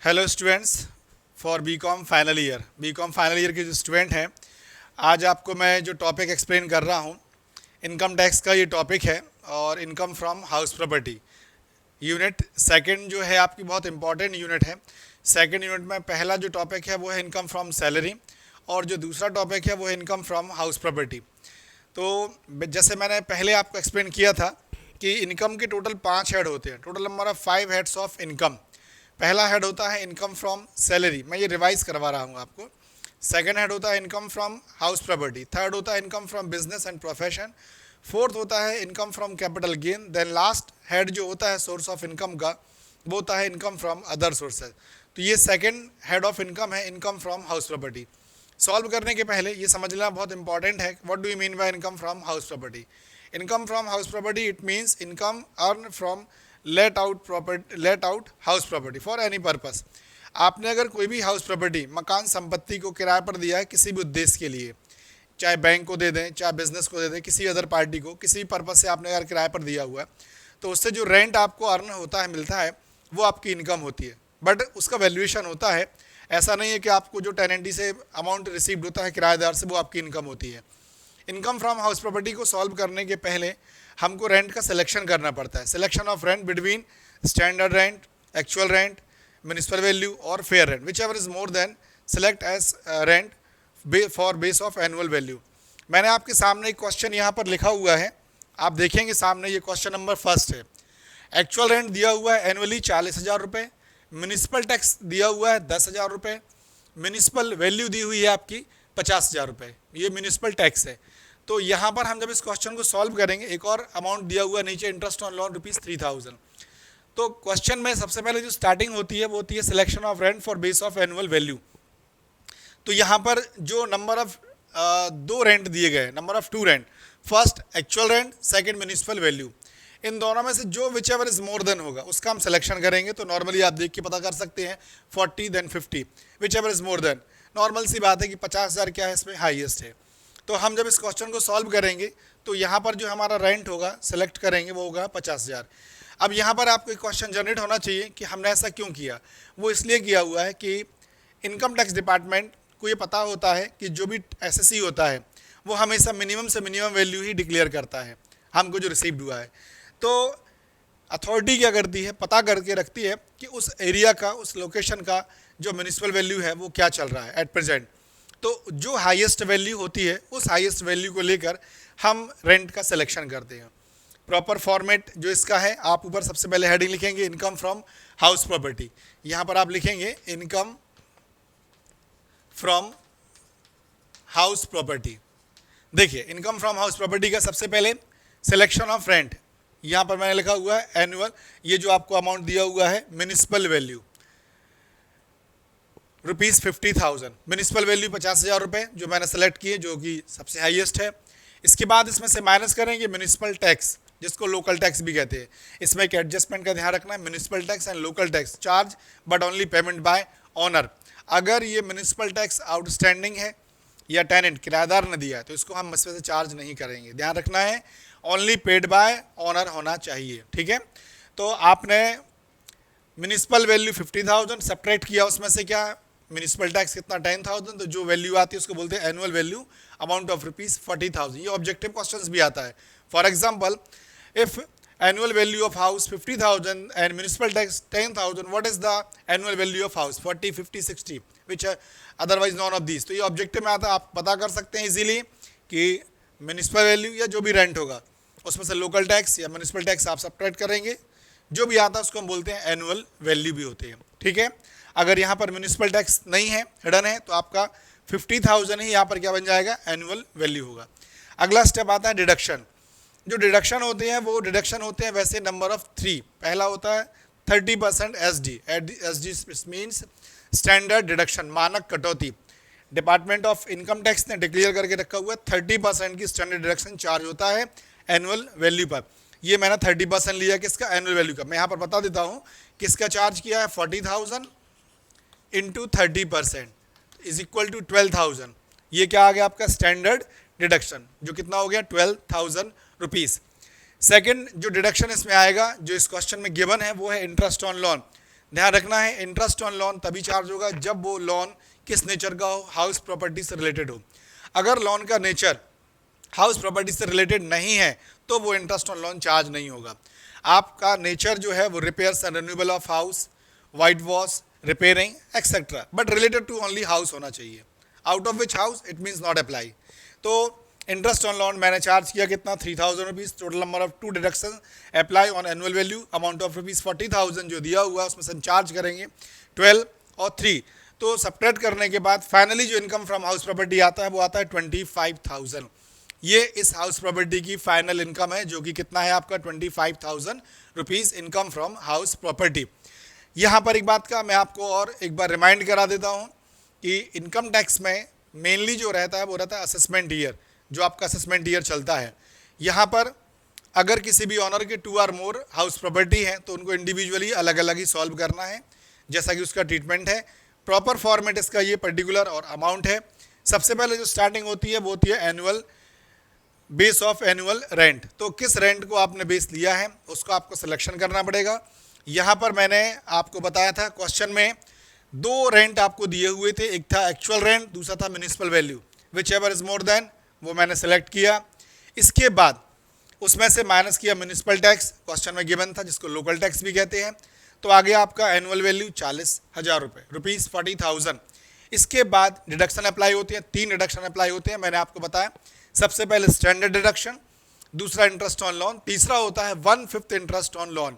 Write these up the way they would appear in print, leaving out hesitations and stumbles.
Hello students for B com final year के जो student हैं, आज आपको मैं जो टॉपिक एक्सप्लेन कर रहा हूँ, इनकम टैक्स का ये टॉपिक है। और income from house property unit second जो है आपकी बहुत इंपॉर्टेंट यूनिट है। सेकंड यूनिट में पहला जो टॉपिक है वो है इनकम फ्रॉम सैलरी, और जो दूसरा टॉपिक है वो है इनकम फ्रॉम हाउस प्रॉपर्टी। तो जैसे मैंने पहले आपको एक्सप्लेन किया था कि इनकम के टोटल 5 हेड होते हैं, total number of 5 heads of income. पहला हेड होता है इनकम फ्रॉम सैलरी, मैं ये रिवाइज करवा रहा हूँ आपको। सेकंड हेड होता है income from house property. Third होता है income from business and profession. Fourth होता है income from capital gain. Then last head जो होता है सोर्स ऑफ इनकम का, वो होता है इनकम फ्रॉम अदर सोर्सेज। तो ये सेकंड हेड ऑफ इनकम है, income from house property. Solve करने के पहले ये समझ लेना बहुत इंपॉर्टेंट है, what do you mean by income from house property. Income from house property it means income earn from let out house property for any purpose. आपने अगर कोई भी हाउस प्रॉपर्टी, मकान संपत्ति को किराए पर दिया है किसी भी उद्देश्य के लिए, चाहे बैंक को दे दें, चाहे बिजनेस को दे दें, किसी अदर पार्टी को, किसी भी पर्पस से आपने अगर किराए पर दिया हुआ है, तो उससे जो रेंट आपको अर्न होता है, मिलता है, वो आपकी इनकम होती है। बट उसका वैल्यूएशन होता है, ऐसा नहीं है कि आपको जो टेनेंटी से अमाउंट रिसीव्ड होता है किराएदार से, वो आपकी इनकम होती है। इनकम फ्रॉम हाउस प्रॉपर्टी को सॉल्व करने के पहले हमको रेंट का सिलेक्शन करना पड़ता है। Selection of rent between standard rent, actual rent, municipal value और fair rent, whichever is more than select as rent for base of annual value. मैंने आपके सामने एक क्वेश्चन यहाँ पर लिखा हुआ है, आप देखेंगे सामने, ये क्वेश्चन नंबर फर्स्ट है। एक्चुअल रेंट दिया हुआ है एनुअली 40,000 रुपये, म्यूनिसिपल टैक्स दिया हुआ है 10,000 रुपये, म्यूनिसिपल वैल्यू दी हुई है आपकी 50,000 रुपये, ये म्यूनिसिपल टैक्स है। तो यहाँ पर हम जब इस क्वेश्चन को सॉल्व करेंगे, एक और अमाउंट दिया हुआ है नीचे, इंटरेस्ट ऑन लोन ₹3,000। तो क्वेश्चन में सबसे पहले जो स्टार्टिंग होती है वो होती है selection of rent for base of annual value. तो यहाँ पर जो नंबर ऑफ दो रेंट दिए गए, number of 2 rent, first actual rent, second municipal value, इन दोनों में से जो whichever is more than होगा उसका हम सिलेक्शन करेंगे। तो नॉर्मली आप देख के पता कर सकते हैं 40 then 50, whichever is more than. Normal सी बात है कि 50,000 क्या है, इसमें हाईएस्ट है। तो हम जब इस क्वेश्चन को सॉल्व करेंगे तो यहाँ पर जो हमारा रेंट होगा सेलेक्ट करेंगे, वो होगा 50,000। अब यहाँ पर आपको एक क्वेश्चन जनरेट होना चाहिए कि हमने ऐसा क्यों किया। वो इसलिए किया हुआ है कि इनकम टैक्स डिपार्टमेंट को ये पता होता है कि जो भी एसएससी होता है वो हमेशा मिनिमम से मिनिमम वैल्यू ही डिक्लेयर करता है हमको जो रिसीव्ड हुआ है। तो अथॉरिटी क्या करती है, पता करके रखती है कि उस एरिया का, उस लोकेशन का जो म्यूनिसिपल वैल्यू है वो क्या चल रहा है एट प्रेजेंट। तो जो हाईएस्ट वैल्यू होती है, उस हाईएस्ट वैल्यू को लेकर हम रेंट का सिलेक्शन करते हैं। प्रॉपर फॉर्मेट जो इसका है, आप ऊपर सबसे पहले हेडिंग लिखेंगे इनकम फ्रॉम हाउस प्रॉपर्टी। यहाँ पर आप लिखेंगे इनकम फ्रॉम हाउस प्रॉपर्टी। देखिए इनकम फ्रॉम हाउस प्रॉपर्टी का सबसे पहले सिलेक्शन ऑफ रेंट, यहाँ पर मैंने लिखा हुआ है एनुअल, ये जो आपको अमाउंट दिया हुआ है म्यूनिसिपल वैल्यू ₹50,000, म्यूनिसिपल वैल्यू 50,000 रुपये जो मैंने सेलेक्ट किए, जो कि सबसे हाईएस्ट है। इसके बाद इसमें से माइनस करेंगे म्यूनिसिपल टैक्स, जिसको लोकल टैक्स भी कहते हैं। इसमें एक एडजस्टमेंट का ध्यान रखना है, municipal tax and local tax charge but only payment by honour. अगर ये म्यूनिसिपल टैक्स आउटस्टैंडिंग है या टेनेंट किराएदार ने दिया है तो इसको हम इसमें से चार्ज नहीं करेंगे, ध्यान रखना है, ओनली पेड बाय ऑनर होना चाहिए, ठीक है। तो आपने म्यूनिसिपल वैल्यू 50,000 सब्ट्रैक्ट किया, उसमें से क्या म्यूनिसिपल टैक्स कितना 10,000, तो जो वैल्यू आती है उसको बोलते हैं एनुअल वैल्यू, अमाउंट ऑफ ₹40,000। ये ऑब्जेक्टिव क्वेश्चंस भी आता है। For example, if annual value of house 50,000 and municipal tax 10,000, what is the annual value of house? 40, 50, 60, which are otherwise none of these। तो ये ऑब्जेक्टिव में आता है, आप पता कर सकते हैं इजीली कि म्यूनिसिपल वैल्यू या जो भी रेंट होगा उसमें से लोकल टैक्स या म्यूनिसिपल टैक्स आप सब्ट्रैक्ट करेंगे, जो भी आता है उसको हम बोलते हैं एनुअल वैल्यू भी होते हैं, ठीक है। अगर यहाँ पर म्यूनिसिपल टैक्स नहीं है, हिडन है, तो आपका 50,000 ही यहाँ पर क्या बन जाएगा, एनुअल वैल्यू होगा। अगला स्टेप आता है डिडक्शन। जो डिडक्शन होते हैं वो डिडक्शन होते हैं वैसे नंबर ऑफ 3। पहला होता है 30% SD. SD means standard deduction, मानक कटौती। डिपार्टमेंट ऑफ इनकम टैक्स ने डिक्लेयर करके रखा हुआ है 30% की स्टैंडर्ड डिडक्शन चार्ज होता है एनुअल वैल्यू पर। ये मैंने 30% लिया किसका, एनुअल वैल्यू का। मैं यहाँ पर बता देता हूँ किसका चार्ज किया है, 40,000 इंटू 30% इज इक्वल टू 12,000। ये क्या आ गया आपका स्टैंडर्ड डिडक्शन, जो कितना हो गया 12,000 रुपीज़। सेकेंड जो डिडक्शन इसमें आएगा, जो इस क्वेश्चन में गिवन है, वो है इंटरेस्ट ऑन लोन। ध्यान रखना है, इंटरेस्ट ऑन लोन तभी चार्ज होगा जब वो लोन किस नेचर का हो, हाउस प्रॉपर्टी से रिलेटेड हो। अगर लोन का नेचर हाउस प्रॉपर्टी से रिलेटेड नहीं है तो वो इंटरेस्ट ऑन लोन चार्ज नहीं होगा। आपका नेचर जो है वो repairs and renewal of house, white wash, repairing etcetera, but related to only house होना चाहिए। Out of which house it means not apply. तो इंटरेस्ट ऑन लोन मैंने चार्ज किया कितना, 3000 rupees. Total number of 2 deduction apply on annual value, amount of rupees 40,000 जो दिया हुआ है उसमें से हम चार्ज करेंगे 12 और 3। तो सब्ट्रैक्ट करने के बाद फाइनली जो इनकम फ्रॉम हाउस प्रॉपर्टी आता है वो आता है 25,000। ये इस हाउस प्रॉपर्टी की फाइनल इनकम है, जो कि कितना है आपका 25,000 rupees income from house property. यहाँ पर एक बात का मैं आपको और एक बार रिमाइंड करा देता हूँ कि इनकम टैक्स में मेनली जो रहता है वो रहता है असेसमेंट ईयर, जो आपका असेसमेंट ईयर चलता है। यहाँ पर अगर किसी भी ऑनर के 2 और मोर हाउस प्रॉपर्टी है तो उनको इंडिविजुअली अलग अलग ही सॉल्व करना है, जैसा कि उसका ट्रीटमेंट है। प्रॉपर फॉर्मेट इसका ये पर्टिकुलर और अमाउंट है। सबसे पहले जो स्टार्टिंग होती है वो होती है annual base of annual rent. तो किस रेंट को आपने बेस लिया है उसको आपको सिलेक्शन करना पड़ेगा। यहाँ पर मैंने आपको बताया था क्वेश्चन में 2 रेंट आपको दिए हुए थे, एक था एक्चुअल रेंट, दूसरा था municipal value. Which ever is more then वो मैंने सेलेक्ट किया। इसके बाद उसमें से माइनस किया म्युनिसिपल टैक्स, क्वेश्चन में गिवन था, जिसको लोकल टैक्स भी कहते हैं। तो आ गया आपका एनुअल वैल्यू 40,000 रुपये, रुपीज़ 40,000। इसके बाद डिडक्शन अप्लाई होती है, 3 डिडक्शन अप्लाई होते हैं, मैंने आपको बताया। सबसे पहले स्टैंडर्ड डिडक्शन, दूसरा इंटरेस्ट ऑन लोन, तीसरा होता है 1/5 interest on loan.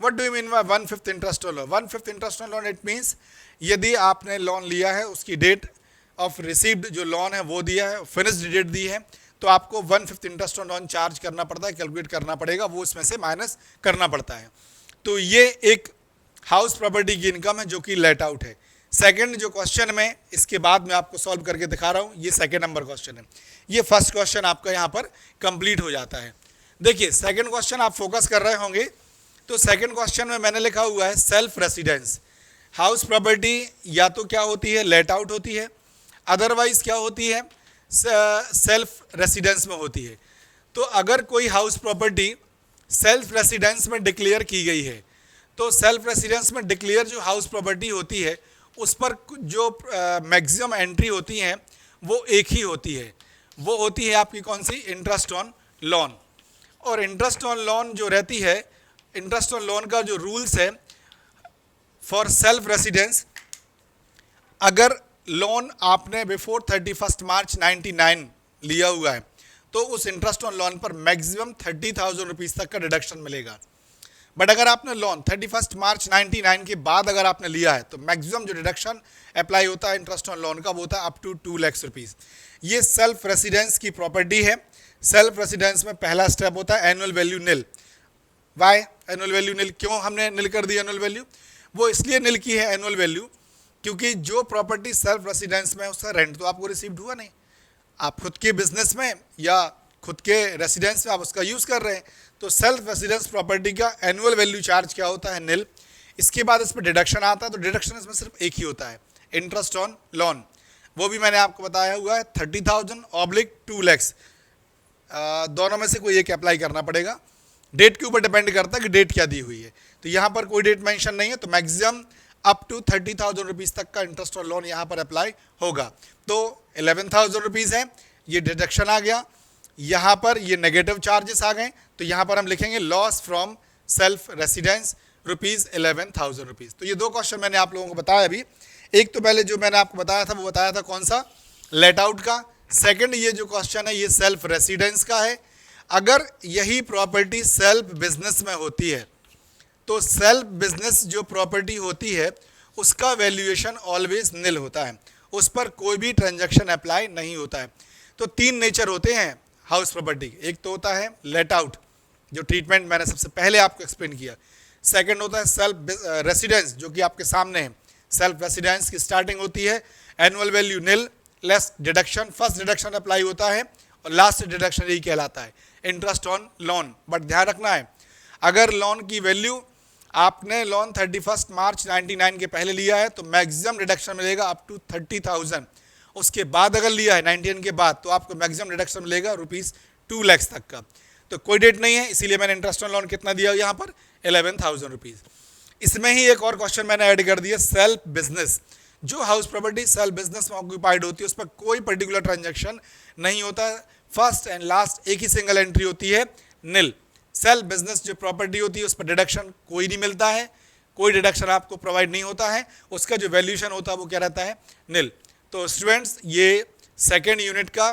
What do you mean by 1/5 interest on loan? 1/5 interest on loan it means यदि आपने लोन लिया है, उसकी डेट ऑफ रिसीव्ड जो लोन है वो दिया है, फिनिश्ड डेट दी है, तो आपको 1/5 इंटरेस्ट ऑन लोन चार्ज करना पड़ता है, कैलकुलेट करना पड़ेगा, वो इसमें से माइनस करना पड़ता है। तो ये एक हाउस प्रॉपर्टी की इनकम है जो कि लेट आउट है। सेकंड जो क्वेश्चन में इसके बाद मैं आपको सॉल्व करके दिखा रहा हूँ, ये सेकंड नंबर क्वेश्चन है। ये फर्स्ट क्वेश्चन आपका यहाँ पर कंप्लीट हो जाता है। देखिए सेकंड क्वेश्चन आप फोकस कर रहे होंगे, तो सेकंड क्वेश्चन में मैंने लिखा हुआ है सेल्फ रेसिडेंस। हाउस प्रॉपर्टी या तो क्या होती है, लेट आउट होती है, अदरवाइज क्या होती है, सेल्फ रेसिडेंस में होती है। तो अगर कोई हाउस प्रॉपर्टी सेल्फ रेसिडेंस में डिक्लेयर की गई है तो सेल्फ रेसिडेंस में डिक्लेयर जो हाउस प्रॉपर्टी होती है उस पर जो मैक्सिमम एंट्री होती हैं वो एक ही होती है, वो होती है आपकी कौन सी, इंटरेस्ट ऑन लोन। और इंटरेस्ट ऑन लोन जो रहती है, इंटरेस्ट ऑन लोन का जो रूल्स है फॉर सेल्फ रेसिडेंस, अगर लोन आपने बिफोर 31 मार्च 99 लिया हुआ है तो उस इंटरेस्ट ऑन लोन पर मैक्सिमम 30,000 रुपीज़ तक का डिडक्शन मिलेगा। बट अगर आपने लोन 31 मार्च 99 के बाद अगर आपने लिया है तो मैक्सिमम जो डिडक्शन अप्लाई होता है इंटरेस्ट ऑन लोन का वो होता है अप टू 2 लाख रुपीज़। ये सेल्फ रेसिडेंस की प्रॉपर्टी है। सेल्फ रेसिडेंस में पहला स्टेप होता है एनुअल वैल्यू निल। वाई एनुअल वैल्यू निल? क्यों हमने निल कर दी एनुअल वैल्यू? वो इसलिए निल की है एनुअल वैल्यू क्योंकि जो प्रॉपर्टी सेल्फ रेसिडेंस में उसका रेंट तो आपको रिसीव्ड हुआ नहीं, आप खुद के बिजनेस में या खुद के रेसिडेंस में आप उसका यूज़ कर रहे हैं। तो सेल्फ रेसिडेंस प्रॉपर्टी का एनुअल वैल्यू चार्ज क्या होता है, निल। इसके बाद इस पर डिडक्शन आता है, तो डिडक्शन इसमें सिर्फ एक ही होता है, इंटरेस्ट ऑन लोन। वो भी मैंने आपको बताया हुआ है 30,000 ऑब्लिक 2 lakhs, दोनों में से कोई एक अप्लाई करना पड़ेगा। डेट के ऊपर डिपेंड करता है कि डेट क्या दी हुई है। तो यहाँ पर कोई डेट मेंशन नहीं है, तो मैक्सिमम अप टू 30,000 रुपीज़ तक का इंटरेस्ट ऑन लोन यहाँ पर अप्लाई होगा। तो 11,000 रुपीज़ है, ये डिडक्शन आ गया। यहाँ पर ये नेगेटिव चार्जेस आ गए, तो यहाँ पर हम लिखेंगे loss from self residence rupees 11,000 rupees. तो ये 2 क्वेश्चन मैंने आप लोगों को बताया अभी। एक तो पहले जो मैंने आपको बताया था वो बताया था कौन सा, लेट आउट का। सेकंड ये जो क्वेश्चन है ये सेल्फ रेसिडेंस का है। अगर यही प्रॉपर्टी सेल्फ बिजनेस में होती है तो सेल्फ बिजनेस जो प्रॉपर्टी होती है उसका वैल्यूएशन ऑलवेज निल होता है, उस पर कोई भी ट्रांजैक्शन अप्लाई नहीं होता है। तो 3 नेचर होते हैं हाउस प्रॉपर्टी। एक तो होता है लेट आउट, जो ट्रीटमेंट मैंने सबसे पहले आपको एक्सप्लेन किया। सेकंड होता है सेल्फ रेसिडेंस, जो कि आपके सामने है। सेल्फ रेसिडेंस की स्टार्टिंग होती है annual value nil less deduction, first deduction apply होता है और लास्ट डिडक्शन यही कहलाता है इंटरेस्ट ऑन लोन। बट ध्यान रखना है, अगर लोन की वैल्यू आपने लोन 31 मार्च 99 के पहले लिया है तो मैक्सिमम डिडक्शन मिलेगा अप टू 30,000। उसके बाद अगर लिया है 99 के बाद तो आपको मैक्सिमम डिडक्शन मिलेगा रुपीज़ 2 lakhs तक का। तो कोई डेट नहीं है, इसीलिए मैंने इंटरेस्ट ऑन लोन कितना दिया यहाँ पर, 11,000 रुपीज़। इसमें ही एक और क्वेश्चन मैंने ऐड कर दिया, सेल्फ बिजनेस। जो हाउस प्रॉपर्टी सेल्फ बिजनेस में ऑक्यूपाइड होती है उस पर कोई पर्टिकुलर ट्रांजैक्शन नहीं होता है, फर्स्ट एंड लास्ट एक ही सिंगल एंट्री होती है, नील। सेल्फ बिजनेस जो प्रॉपर्टी होती है उस पर डिडक्शन कोई नहीं मिलता है, कोई डिडक्शन आपको प्रोवाइड नहीं होता है, उसका जो वैल्यूएशन होता है वो क्या रहता है, नील। तो स्टूडेंट्स ये सेकेंड यूनिट का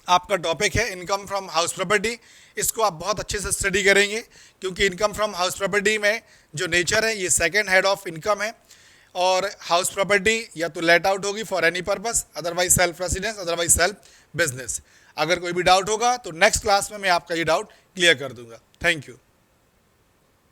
आपका टॉपिक है इनकम फ्रॉम हाउस प्रॉपर्टी। इसको आप बहुत अच्छे से स्टडी करेंगे क्योंकि इनकम फ्रॉम हाउस प्रॉपर्टी में जो नेचर है ये सेकेंड हेड ऑफ इनकम है, और हाउस प्रॉपर्टी या तो लेट आउट होगी for any purpose, otherwise self residence, otherwise self business. अगर कोई भी डाउट होगा तो नेक्स्ट क्लास में मैं आपका ये डाउट क्लियर कर दूंगा। Thank you.